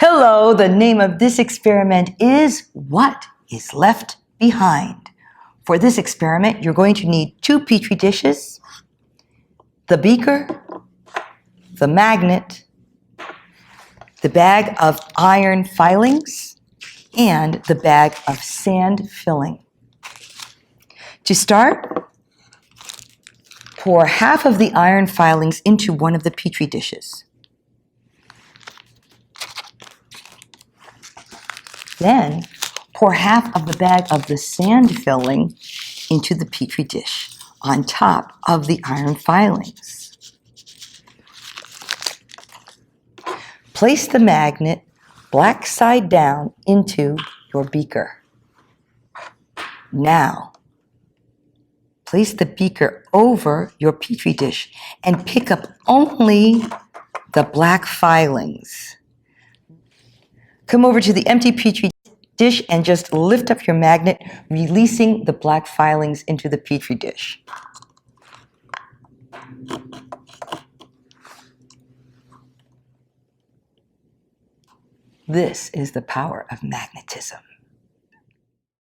Hello, the name of this experiment is What is Left Behind? For this experiment, you're going to need 2 petri dishes, the beaker, the magnet, the bag of iron filings, and the bag of sand filling. To start, pour half of the iron filings into one of the petri dishes. Then, pour half of the bag of the sand filling into the petri dish on top of the iron filings. Place the magnet black side down into your beaker. Now, place the beaker over your petri dish and pick up only the black filings. Come over to the empty petri dish and just lift up your magnet, releasing the black filings into the petri dish. This is the power of magnetism.